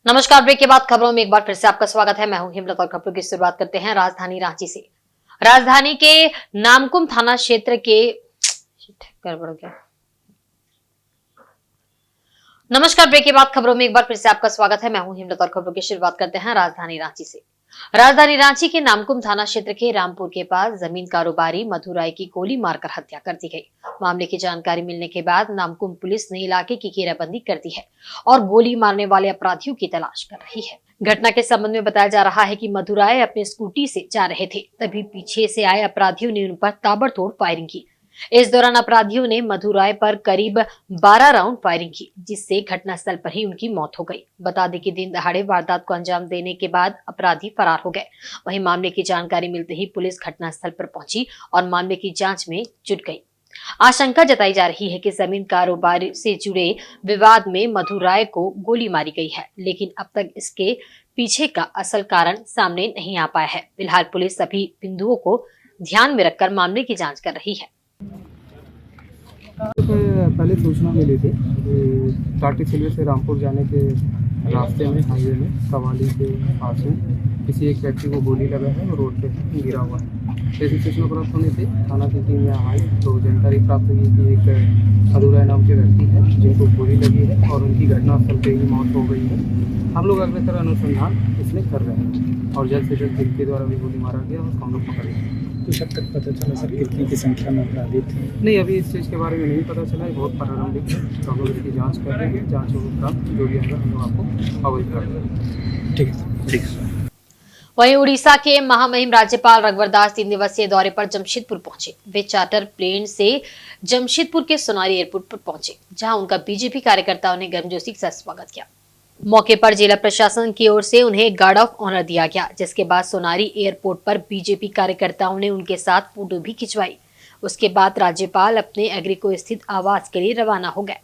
नमस्कार। ब्रेक के बाद खबरों में एक बार फिर से आपका स्वागत है। मैं हूं हिमलत और खबरों की शुरुआत करते हैं राजधानी रांची से। राजधानी के नामकुम थाना क्षेत्र के गड़बड़ हो गया। नमस्कार। ब्रेक के बाद खबरों में एक बार फिर से आपका स्वागत है। मैं हूं हिमलत और खबरों की शुरुआत करते हैं राजधानी रांची से। राजधानी रांची के नामकुम थाना क्षेत्र के रामपुर के पास जमीन कारोबारी मधु राय की गोली मारकर हत्या कर दी गई। मामले की जानकारी मिलने के बाद नामकुम पुलिस ने इलाके की घेराबंदी कर दी है और गोली मारने वाले अपराधियों की तलाश कर रही है। घटना के संबंध में बताया जा रहा है कि मधु राय अपने स्कूटी से जा रहे थे, तभी पीछे से आए अपराधियों ने उन पर ताबड़तोड़ फायरिंग की। इस दौरान अपराधियों ने मधु राय पर करीब 12 राउंड फायरिंग की, जिससे घटनास्थल पर ही उनकी मौत हो गई। बता दें कि दिन दहाड़े वारदात को अंजाम देने के बाद अपराधी फरार हो गए। वहीं मामले की जानकारी मिलते ही पुलिस घटनास्थल पर पहुंची और मामले की जांच में जुट गई। आशंका जताई जा रही है कि जमीन कारोबार से जुड़े विवाद में मधु राय को गोली मारी गई है, लेकिन अब तक इसके पीछे का असल कारण सामने नहीं आ पाया है। फिलहाल पुलिस सभी बिंदुओं को ध्यान में रखकर मामले की जांच कर रही है। पहले सूचना मिली थी कि टाटी सिलवे से रामपुर जाने के रास्ते में हाईवे में कवाली के पास में किसी एक व्यक्ति को गोली लगा है और रोड पे गिरा हुआ है। ऐसी सूचना प्राप्त होने से थाना की टीम यहाँ आई तो जानकारी प्राप्त हुई कि एक मधु राय नाम के व्यक्ति है जिनको गोली लगी है और उनकी घटनास्थल पर ही मौत हो गई है। हम लोग अगले तरह अनुसंधान इसमें कर रहे हैं और जल्द से जल्द जिनके द्वारा भी गोली मारा गया उसको हम लोग पकड़ेंगे। कुछ अब तक पता चला सर कितनी की संख्या में अपराधी थे? नहीं, अभी इस चीज़ के बारे में नहीं पता चला है, बहुत प्रारंभिक है तो हम लोग इसकी जांच कर रहे हैं। जांच उपरांत जो भी आएगा हम लोग आपको अवगत कर देंगे। ठीक है, ठीक है। वहीं उड़ीसा के महामहिम राज्यपाल रघुवर दास 3 दिवसीय दौरे पर जमशेदपुर पहुंचे। वे चार्टर प्लेन से जमशेदपुर के सोनारी एयरपोर्ट पर पहुंचे, जहां उनका बीजेपी कार्यकर्ताओं ने गर्मजोशी के साथ स्वागत किया। मौके पर जिला प्रशासन की ओर से उन्हें गार्ड ऑफ ऑनर दिया गया, जिसके बाद सोनारी एयरपोर्ट पर बीजेपी कार्यकर्ताओं ने उनके साथ फोटो भी खिंचवाई। उसके बाद राज्यपाल अपने एग्रीको स्थित आवास के लिए रवाना हो गए।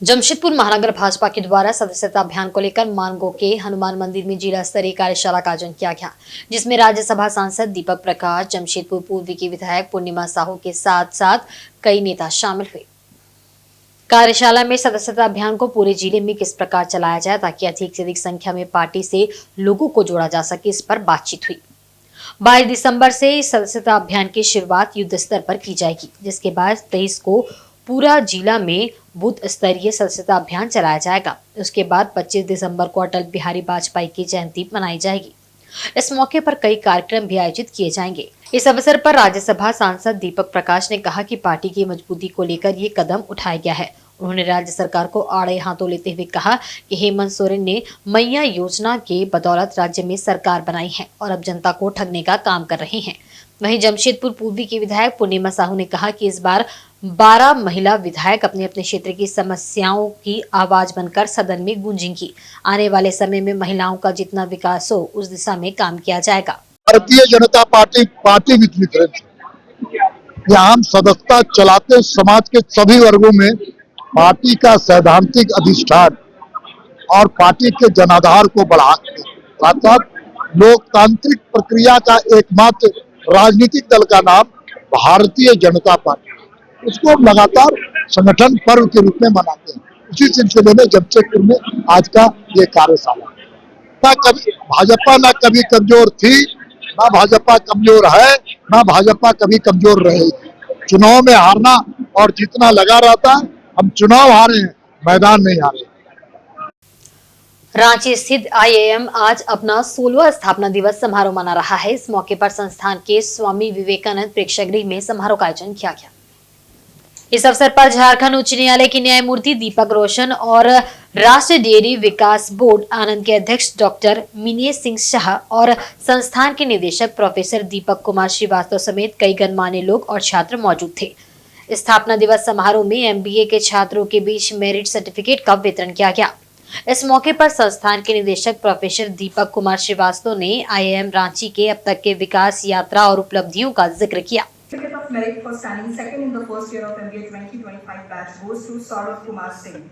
जमशेदपुर महानगर भाजपा के द्वारा सदस्यता अभियान को लेकर मानगो के हनुमान मंदिर में जिला स्तरीय कार्यशाला का आयोजन किया गया, जिसमें राज्यसभा सांसद दीपक प्रकाश, जमशेदपुर पूर्व की विधायक पूर्णिमा साहू के साथ साथ कई नेता शामिल हुए। कार्यशाला में सदस्यता अभियान को पूरे जिले में किस प्रकार चलाया जाए ताकि अधिक से अधिक संख्या में पार्टी से लोगों को जोड़ा जा सके, इस पर बातचीत हुई। 22 दिसंबर से सदस्यता अभियान की शुरुआत युद्ध स्तर पर की जाएगी, जिसके बाद 23 को पूरा जिला में बूथ स्तरीय सदस्यता अभियान चलाया जाएगा। उसके बाद 25 दिसंबर को अटल बिहारी वाजपेयी की जयंती मनाई जाएगी। इस मौके पर कई कार्यक्रम भी आयोजित किए जाएंगे। इस अवसर पर राज्यसभा सांसद दीपक प्रकाश ने कहा कि पार्टी की मजबूती को लेकर ये कदम उठाया गया है। उन्होंने राज्य सरकार को आड़े हाथों लेते हुए कहा कि हेमंत सोरेन ने मैया योजना के बदौलत राज्य में सरकार बनाई है और अब जनता को ठगने का काम कर रहे हैं। वहीं जमशेदपुर पूर्वी की विधायक पूर्णिमा साहू ने कहा कि इस बार 12 महिला विधायक अपने अपने क्षेत्र की समस्याओं की आवाज बनकर सदन में गूंजेंगी। आने वाले समय में महिलाओं का जितना विकास हो उस दिशा में काम किया जाएगा। Bharatiya Janata party with difference, यहाँ हम सदस्यता चलाते समाज के सभी वर्गों में पार्टी का सैद्धांतिक अधिष्ठान और पार्टी के जनाधार को बढ़ाते साथ साथ लोकतांत्रिक प्रक्रिया का एकमात्र राजनीतिक दल का नाम भारतीय जनता पार्टी, उसको हम लगातार संगठन पर्व के रूप में मनाते हैं। उसी सिलसिले में जमशेदपुर में आज का ये कार्यशाला ना कभी भाजपा ना कभी कमजोर थी, ना भाजपा कमजोर है, ना भाजपा कभी कमजोर रहेगी। चुनाव में हारना और जीतना लगा रहता है। हम चुनाव हारे हैं, मैदान नहीं हारे। रांची स्थित आईआईएम आज अपना 16वां स्थापना दिवस समारोह मना रहा है। इस मौके पर संस्थान के स्वामी विवेकानंद प्रेक्षागृह में समारोह का आयोजन किया गया। इस अवसर पर झारखंड उच्च न्यायालय के न्यायमूर्ति दीपक रोशन और राष्ट्रीय डेयरी विकास बोर्ड आनंद के अध्यक्ष डॉक्टर मिनेश सिंह शाह और संस्थान के निदेशक प्रोफेसर दीपक कुमार श्रीवास्तव समेत कई गणमान्य लोग और छात्र मौजूद थे। स्थापना दिवस समारोह में एमबीए के छात्रों के बीच मेरिट सर्टिफिकेट का वितरण किया गया। इस मौके पर संस्थान के निदेशक प्रोफेसर दीपक कुमार श्रीवास्तव ने आईआईएम रांची के अब तक के विकास यात्रा और उपलब्धियों का जिक्र किया। Certificate of Merit for standing second in the first year of MBA 2025 batch goes to Saurav Kumar Singh.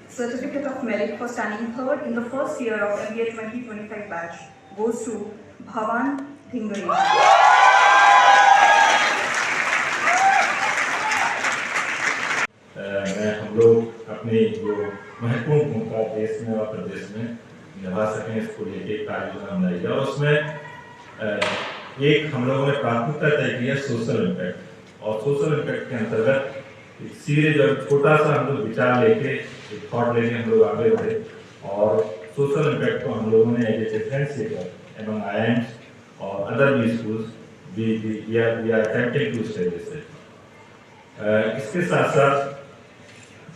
Certificate of Merit for standing third in the first year of MBA 2025 batch goes to Bhavan Dhingari. मैं हम लोग अपनी जो महत्वपूर्ण भूमिका देश में और प्रदेश में निभा सकें इसको लेके कार्य योजना बनाई है और उसमें एक हम लोगों ने प्राथमिकता तय की है सोशल इम्पैक्ट और सोशल इम्पैक्ट के अंतर्गत सीधे जो छोटा सा हम लोग विचार लेके थॉट लेके हम लोग आगे बढ़े और सोशल इम्पैक्ट को हम लोगों ने as a differentiator among IIMs और other B schools we are attempting to establish it. इसके साथ साथ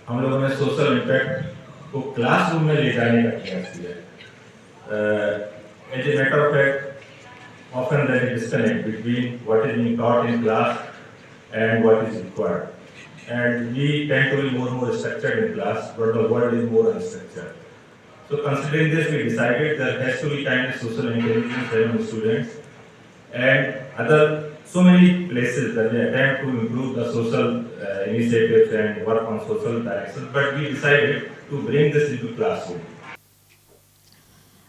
हम लोगों ने सोशल इम्पैक्ट को क्लासरूम में ले जाने का प्रयास किया है। As a matter of fact often there is disconnect between what is being taught in class and what is required, and we tend to be more structured in class, but the world is more unstructured. So considering this, we decided there has to be kind of social intelligence among students and other so many places that we attempt to improve the social initiatives and work on social directions, but we decided to bring this into classroom.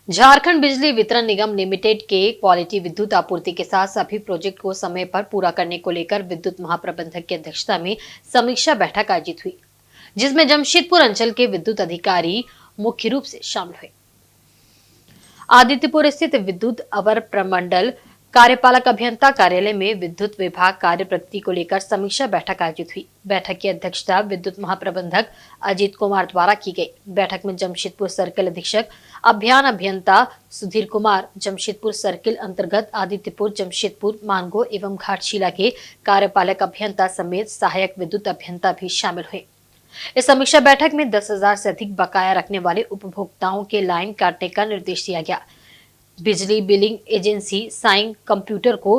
Jharkhand बिजली वितरण निगम limited के quality विद्युत आपूर्ति के साथ सभी project को समय पर पूरा करने को लेकर विद्युत महाप्रबंधक की अध्यक्षता में समीक्षा बैठक आयोजित हुई, जिसमें जमशेदपुर अंचल के विद्युत अधिकारी मुख्य रूप से शामिल हुए। आदित्यपुर स्थित विद्युत अवर प्रमंडल कार्यपालक अभियंता कार्यालय में विद्युत विभाग कार्य प्रगति को लेकर समीक्षा बैठक आयोजित हुई। बैठक की अध्यक्षता विद्युत महाप्रबंधक अजीत कुमार द्वारा की गई। बैठक में जमशेदपुर सर्किल अधीक्षक अभियान अभियंता सुधीर कुमार, जमशेदपुर सर्किल अंतर्गत आदित्यपुर, जमशेदपुर, मानगो एवं घाटशिला के कार्यपालक अभियंता समेत सहायक विद्युत अभियंता भी शामिल हुए। इस समीक्षा बैठक में 10,000 से अधिक बकाया रखने वाले उपभोक्ताओं के लाइन काटने का निर्देश दिया गया। बिजली बिलिंग एजेंसी साइन कंप्यूटर को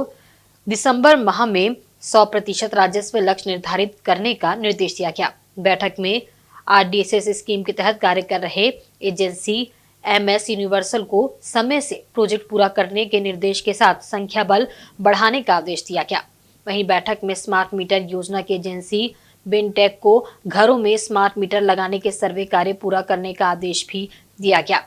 दिसंबर माह में 100% राजस्व लक्ष्य निर्धारित करने का निर्देश दिया गया। बैठक में RDSS स्कीम के तहत कार्य कर रहे एजेंसी MS यूनिवर्सल को समय से प्रोजेक्ट पूरा करने के निर्देश के साथ संख्या बल बढ़ाने का आदेश दिया गया। वहीं बैठक में स्मार्ट मीटर योजना की एजेंसी बेनटेक को घरों में स्मार्ट मीटर लगाने के सर्वे कार्य पूरा करने का आदेश भी दिया गया।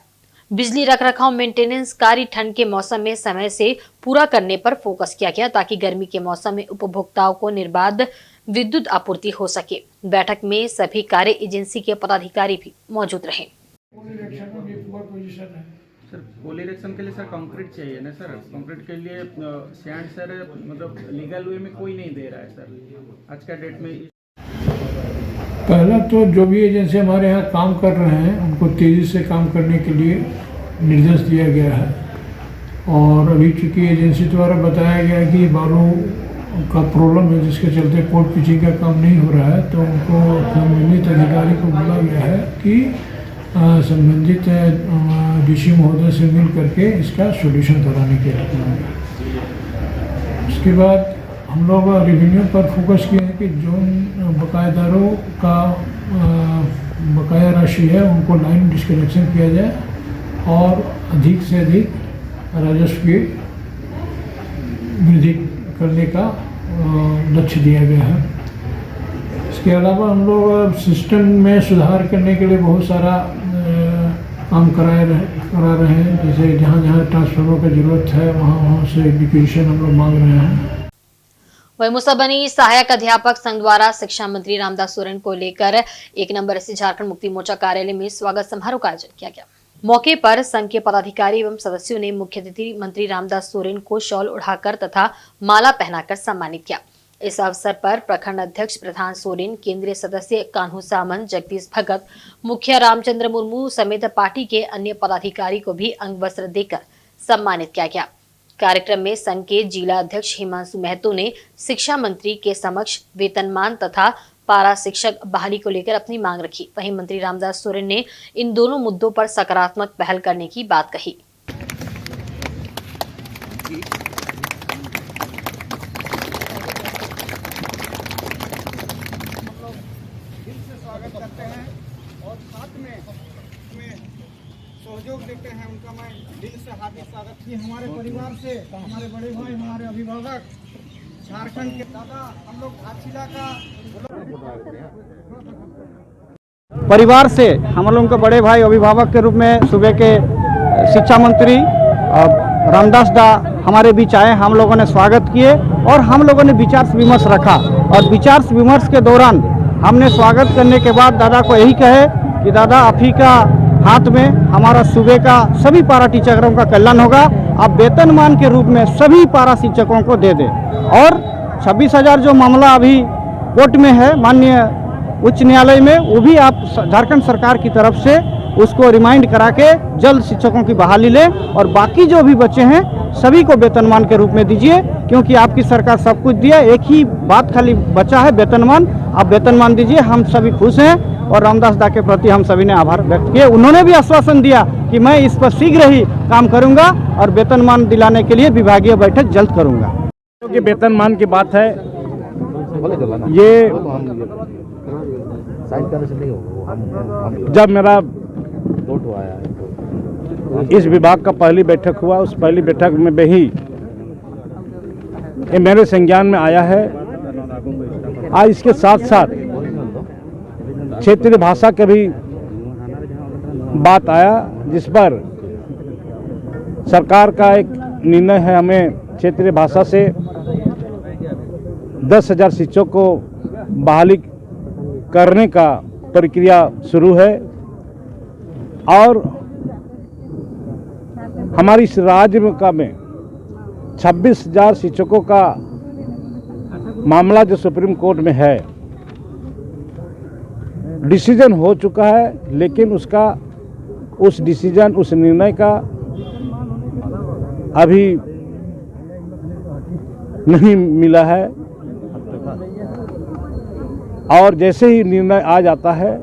बिजली रखरखाव मेंटेनेंस कार्य ठंड के मौसम में समय से पूरा करने पर फोकस किया गया ताकि गर्मी के मौसम में उपभोक्ताओं को निर्बाध विद्युत आपूर्ति हो सके। बैठक में सभी कार्य एजेंसी के पदाधिकारी भी मौजूद रहे। सर पोल इरेक्शन के लिए सर कंक्रीट चाहिए ना सर, कंक्रीट के लिए सैंड सर मतलब लीगल वे में कोई नहीं दे रहा है सर आज का डेट में। पहला तो जो भी एजेंसी हमारे यहाँ काम कर रहे हैं उनको तेज़ी से काम करने के लिए निर्देश दिया गया है और अभी चूँकि एजेंसी द्वारा बताया गया है कि बालू का प्रॉब्लम है जिसके चलते पोर्ट पिचिंग का काम नहीं हो रहा है, तो उनको संबंधित अधिकारी को बोला गया है कि संबंधित DC महोदय से मिल करके इसका सॉल्यूशन कराने के लिए। उसके बाद हम लोग रेवेन्यू पर फोकस किए हैं कि जो बकायेदारों का बकाया राशि है उनको लाइन डिस्कनेक्शन किया जाए और अधिक से अधिक राजस्व की वृद्धि करने का लक्ष्य दिया गया है। इसके अलावा हम लोग सिस्टम में सुधार करने के लिए बहुत सारा काम करा रहे हैं, जैसे जहाँ जहाँ ट्रांसफार्मर की जरूरत है वहाँ से डिक्रीशन हम लोग मांग रहे हैं। वही मुसाबनी सहायक अध्यापक संघ द्वारा शिक्षा मंत्री रामदास सोरेन को लेकर 1 नंबर स्थित झारखंड मुक्ति मोर्चा कार्यालय में स्वागत समारोह का आयोजन किया गया। मौके पर संघ के पदाधिकारी एवं सदस्यों ने मुख्य अतिथि मंत्री रामदास सोरेन को शॉल उड़ाकर तथा माला पहनाकर सम्मानित किया। इस अवसर पर प्रखंड अध्यक्ष प्रधान सोरेन, केंद्रीय सदस्य कान्हू सामंत, जगदीश भगत, मुखिया रामचंद्र मुर्मू समेत पार्टी के अन्य पदाधिकारी को भी अंग वस्त्र देकर सम्मानित किया गया। कार्यक्रम में संघ के जिला अध्यक्ष हिमांशु महतो ने शिक्षा मंत्री के समक्ष वेतनमान तथा पारा शिक्षक बहाली को लेकर अपनी मांग रखी। वहीं मंत्री रामदास सोरेन ने इन दोनों मुद्दों पर सकारात्मक पहल करने की बात कही। स्वागत करते हैं कि हमारे परिवार से हमारे बड़े भाई, हमारे अभिभावक झारखंड के दादा, हम लोग घाटशिला का परिवार से हम लोगों के बड़े भाई अभिभावक के रूप में सूबे के शिक्षा मंत्री रामदास दा हमारे बीच आए। हम लोगों ने स्वागत किए और हम लोगों ने विचार विमर्श रखा और विचार विमर्श के दौरान हमने स्वागत करने के बाद दादा को यही कहे कि दादा आप ही का हाथ में हमारा सूबे का सभी पारा टीचरों का कल्याण होगा। आप वेतनमान के रूप में सभी पारा शिक्षकों को दे दें और 26,000 जो मामला अभी कोर्ट में है माननीय उच्च न्यायालय में, वो भी आप झारखंड सरकार की तरफ से उसको रिमाइंड करा के जल्द शिक्षकों की बहाली लें और बाकी जो भी बच्चे हैं सभी को वेतनमान के रूप में दीजिए, क्योंकि आपकी सरकार सब कुछ दिया, एक ही बात खाली बचा है वेतनमान। आप वेतनमान दीजिए, हम सभी खुश हैं और रामदास दा के प्रति हम सभी ने आभार व्यक्त किए। उन्होंने भी आश्वासन दिया कि मैं इस पर शीघ्र ही काम करूंगा और वेतनमान दिलाने के लिए विभागीय बैठक जल्द करूंगा। क्योंकि वेतनमान की बात है, ये जब मेरा इस विभाग का पहली बैठक हुआ, उस पहली बैठक में भी ये मेरे संज्ञान में आया है। आज इसके साथ साथ क्षेत्रीय भाषा का भी बात आया, जिस पर सरकार का एक निर्णय है, हमें क्षेत्रीय भाषा से 10,000 शिक्षकों को बहाली करने का प्रक्रिया शुरू है और हमारी इस राज्य में 26,000 शिक्षकों का मामला जो सुप्रीम कोर्ट में है, डिसीजन हो चुका है, लेकिन उस डिसीजन, उस निर्णय का अभी नहीं मिला है और जैसे ही निर्णय आ जाता है,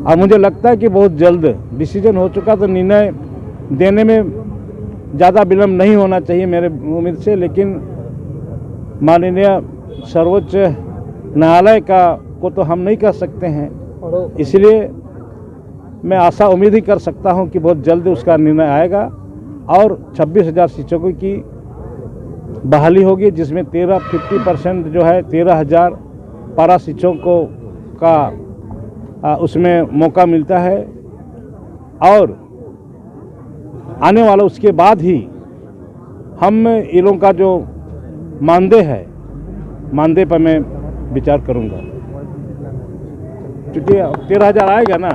और मुझे लगता है कि बहुत जल्द डिसीजन हो चुका, तो निर्णय देने में ज़्यादा विलम्ब नहीं होना चाहिए मेरे उम्मीद से। लेकिन माननीय सर्वोच्च न्यायालय को तो हम नहीं कर सकते हैं, इसलिए मैं आशा उम्मीद ही कर सकता हूं कि बहुत जल्द उसका निर्णय आएगा और 26,000 शिक्षकों की बहाली होगी, जिसमें 50% जो है 13,000 पारा शिक्षकों का उसमें मौका मिलता है और आने वाला उसके बाद ही हम इन लोगों का जो मानदेय है, मानदेय पर मैं विचार करूंगा, क्योंकि 13,000 आएगा ना।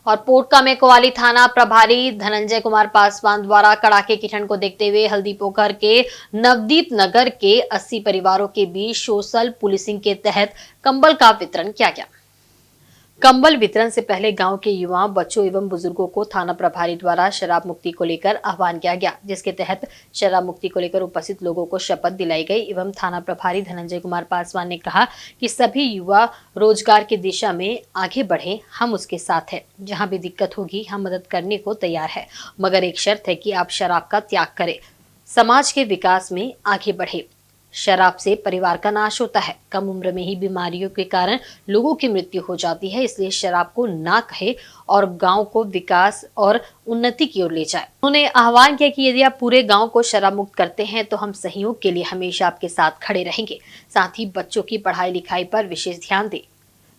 और पोटका में कोवाली थाना प्रभारी धनंजय कुमार पासवान द्वारा कड़ाके की ठंड को देखते हुए हल्दीपोखर के नवदीप नगर के 80 परिवारों के बीच सोशल पुलिसिंग के तहत कंबल का वितरण किया गया। कंबल वितरण से पहले गांव के युवाओं, बच्चों एवं बुजुर्गों को थाना प्रभारी द्वारा शराब मुक्ति को लेकर आह्वान किया गया, जिसके तहत शराब मुक्ति को लेकर उपस्थित लोगों को शपथ दिलाई गई एवं थाना प्रभारी धनंजय कुमार पासवान ने कहा कि सभी युवा रोजगार की दिशा में आगे बढ़े, हम उसके साथ हैं। जहां भी दिक्कत होगी हम मदद करने को तैयार है, मगर एक शर्त है कि आप शराब का त्याग करें, समाज के विकास में आगे बढ़े। शराब से परिवार का नाश होता है, कम उम्र में ही बीमारियों के कारण लोगों की मृत्यु हो जाती है, इसलिए शराब को ना कहे और गांव को विकास और उन्नति की ओर ले जाए। उन्होंने आह्वान किया कि यदि आप पूरे गांव को शराब मुक्त करते हैं तो हम सहयोग के लिए हमेशा आपके साथ खड़े रहेंगे। साथ ही बच्चों की पढ़ाई लिखाई पर विशेष ध्यान दें,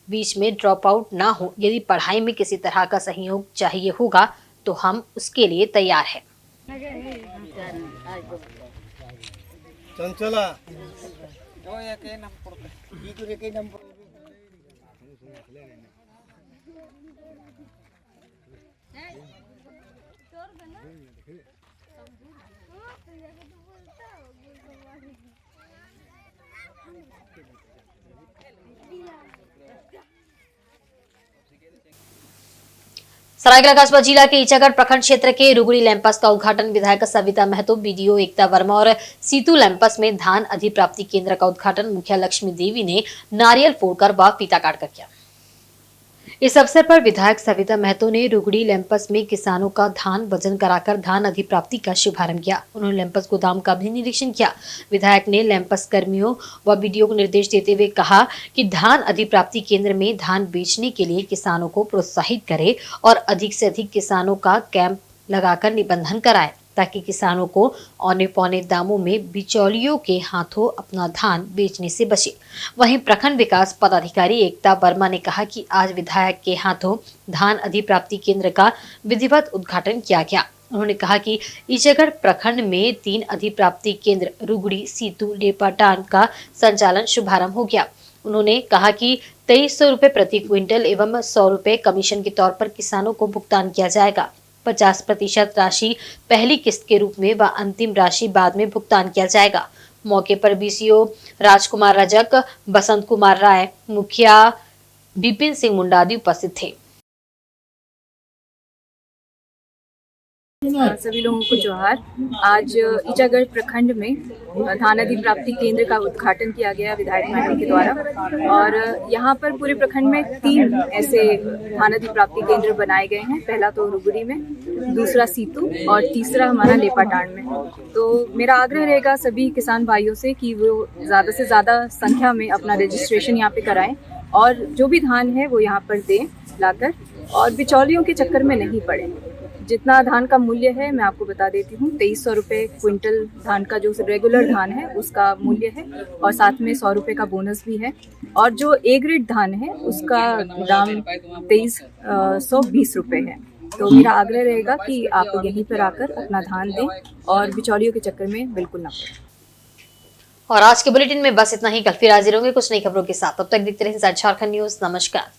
बीच में ड्रॉप आउट ना हो। यदि पढ़ाई में किसी तरह का सहयोग चाहिए होगा तो हम उसके लिए तैयार है। चंचला सरायकेला कस्बा जिला के ईचागढ़ प्रखंड क्षेत्र के रुगड़ी लैंपस का उद्घाटन विधायक सविता महतो, बीडीओ एकता वर्मा और सीतू लैंपस में धान अधिप्राप्ति केंद्र का उद्घाटन मुखिया लक्ष्मी देवी ने नारियल फोड़कर व फीता काटकर किया। इस अवसर पर विधायक सविता महतो ने रुगड़ी लैंपस में किसानों का धान वजन कराकर धान अधिप्राप्ति का शुभारंभ किया। उन्होंने लैंपस गोदाम का भी निरीक्षण किया। विधायक ने लैंपस कर्मियों व बीडीओ को निर्देश देते हुए कहा कि धान अधिप्राप्ति केंद्र में धान बेचने के लिए किसानों को प्रोत्साहित करें और अधिक से अधिक किसानों का कैंप लगाकर निबंधन कराएं ताकि किसानों को औने पौने दामों में बिचौलियों के हाथों अपना धान बेचने से बचे। वहीं प्रखंड विकास पदाधिकारी एकता वर्मा ने कहा कि आज विधायक के हाथों धान अधिप्राप्ति केंद्र का विधिवत उद्घाटन किया गया। उन्होंने कहा कि ईचागढ़ प्रखंड में 3 अधिप्राप्ति केंद्र रुगड़ी, सीतू, लेपाटान का संचालन शुभारंभ हो गया। उन्होंने कहा कि 2300 रुपए प्रति क्विंटल एवं 100 रुपए कमीशन के तौर पर किसानों को भुगतान किया जाएगा। 50% राशि पहली किस्त के रूप में व अंतिम राशि बाद में भुगतान किया जाएगा। मौके पर बीसीओ राजकुमार रजक, बसंत कुमार राय, मुखिया विपिन सिंह मुंडा आदि उपस्थित थे। सभी लोगों को जोहार। आज ईचागढ़ प्रखंड में धान अधिप्राप्ति केंद्र का उद्घाटन किया गया विधायक मैडम के द्वारा और यहाँ पर पूरे प्रखंड में 3 ऐसे धान अधिप्राप्ति केंद्र बनाए गए हैं। पहला तो रुगड़ी में, दूसरा सीतू और तीसरा हमारा लेपाटान में। तो मेरा आग्रह रहेगा सभी किसान भाइयों से कि वो ज़्यादा से ज़्यादा संख्या में अपना रजिस्ट्रेशन यहाँ पे कराएं और जो भी धान है वो यहाँ पर दें लाकर और बिचौलियों के चक्कर में नहीं पड़े। जितना धान का मूल्य है मैं आपको बता देती हूँ, 2300 रुपये क्विंटल धान का जो रेगुलर धान है उसका मूल्य है और साथ में 100 रुपये का बोनस भी है और जो ए ग्रेड धान है उसका दाम 2320 रुपये है। तो मेरा आग्रह रहेगा कि आप यहीं पर आकर अपना धान दें और बिचौलियों के चक्कर में बिल्कुल ना पड़ें। और आज के बुलेटिन में बस इतना ही। कल फिर हाजिर होंगे कुछ नई खबरों के साथ। तब तक देखते रहें झारखंड न्यूज। नमस्कार।